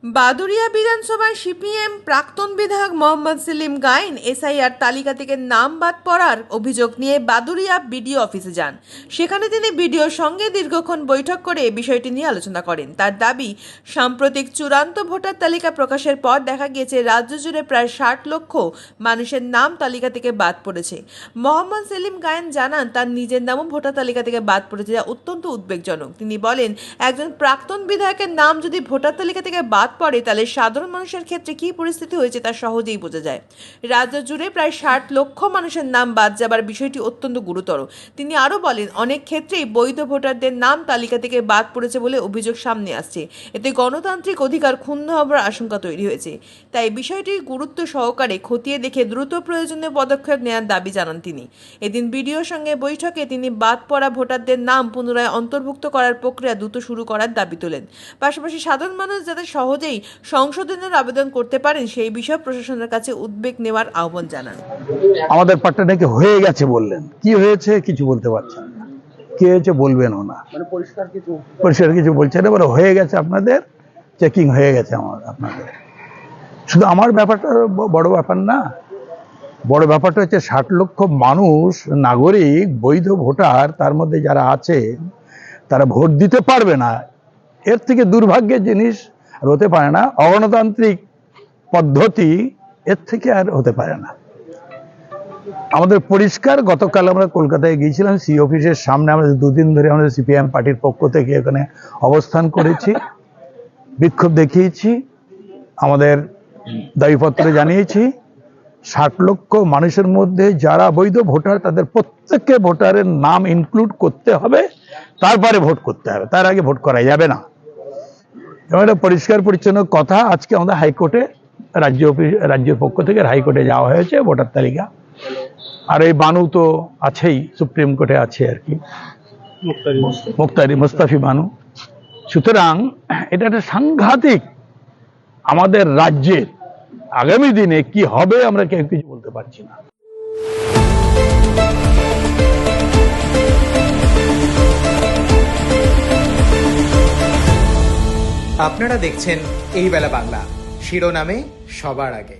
Baduria विधानसभाয় CPM প্রাক্তন বিধায়ক Mohammad Selim Gayen SIR তালিকা থেকে নাম বাদ পড়ার অভিযোগ নিয়ে বাদুরিয়া বিডিও অফিসে যান। সেখানে তিনি বিডিওর সঙ্গে দীর্ঘক্ষণ বৈঠক করে বিষয়টি নিয়ে আলোচনা করেন। তার দাবি, সাম্প্রতিক চূড়ান্ত ভোটার তালিকা প্রকাশের পর দেখা গিয়েছে রাজ্য জুড়ে প্রায় ৬০ লক্ষ মানুষের নাম তালিকা থেকে বাদ পড়েছে। মোহাম্মদ সেলিম গায়েন জানান, তার নিজের নামও ভোটার তালিকা থেকে বাদ পড়েছে, যা অত্যন্ত উদ্বেগজনক। তিনি বলেন, একজন প্রাক্তন বিধায়কের নাম যদি ভোটার তালিকা থেকে বাদ পড়ে তাহলে সাধারণ মানুষের ক্ষেত্রে কি পরিস্থিতি হয়েছে তা সহজেই বোঝা যায়। রাজ্য জুড়ে প্রায় ৬০ লক্ষ মানুষের নাম বাদ যাবার বিষয়টি অত্যন্ত গুরুতর। তিনি আরও বলেন, অনেক ক্ষেত্রেই বৈধ ভোটারদের নাম তালিকা থেকে বাদ পড়েছে বলে অভিযোগ সামনে আসছে। এতে গণতান্ত্রিক অধিকার ক্ষুণ্ণ হবার আশঙ্কা তৈরি হয়েছে। তাই বিষয়টির গুরুত্ব সহকারে খতিয়ে দেখে দ্রুত প্রয়োজনীয় পদক্ষেপ নেওয়ার দাবি জানান তিনি। এদিন বিডিওর সঙ্গে বৈঠকে তিনি বাদ পড়া ভোটারদের নাম পুনরায় অন্তর্ভুক্ত করার প্রক্রিয়া দ্রুত শুরু করার দাবি তোলেন। পাশাপাশি সাধারণ মানুষ যাতে সহজেই সংশোধনের আবেদন করতে পারেন সেই বিষয়ে প্রশাসনের কাছে উদ্বেগ নেওয়ার আহ্বান জানান। আমাদের পার্টটা নাকি হয়ে গেছে বললেন, কি হয়েছে কিছু বলতে পারছেন না, কি হয়েছে বলবেনও না, পরিষ্কার কিছু বলছেন না, বলে হয়ে গেছে, আপনাদের চেকিং হয়ে গেছে আপনাদের। শুধু আমার ব্যাপারটা বড় ব্যাপার না, বড় ব্যাপারটা হচ্ছে ৬০ লক্ষ মানুষ নাগরিক বৈধ ভোটার, তার মধ্যে যারা আছে তারা ভোট দিতে পারবে না। এর থেকে দুর্ভাগ্যের জিনিস আর হতে পারে না। অগণতান্ত্রিক পদ্ধতি এর থেকে আর হতে পারে না। আমাদের পরিষ্কার, গতকাল আমরা কলকাতায় গিয়েছিলাম, সি অফিসের সামনে আমাদের ২ দিন ধরে আমাদের সিপিএম পার্টির পক্ষ থেকে এখানে অবস্থান করেছি, বিক্ষোভ দেখিয়েছি, আমাদের দাবিপত্র জানিয়েছি। ৬০ লক্ষ মানুষের মধ্যে যারা বৈধ ভোটার তাদের প্রত্যেককে ভোটারের নাম ইনক্লুড করতে হবে, তারপরে ভোট করতে হবে, তার আগে ভোট করা যাবে না। একটা পরিষ্কার পরিচ্ছন্ন কথা। আজকে আমাদের হাইকোর্টে রাজ্যের পক্ষ থেকে হাইকোর্টে যাওয়া হয়েছে ভোটার তালিকা। আর এই বানু তো আছেই, সুপ্রিম কোর্টে আছে আর কি, মুস্তাফি বানু। সুতরাং এটা একটা সাংঘাতিক, আমাদের রাজ্যের আগামী দিনে কি হবে আমরা কেউ কিছু বলতে পারছি না। আপনারা দেখছেন এই বেলা বাংলা, শিরোনামে সবার আগে।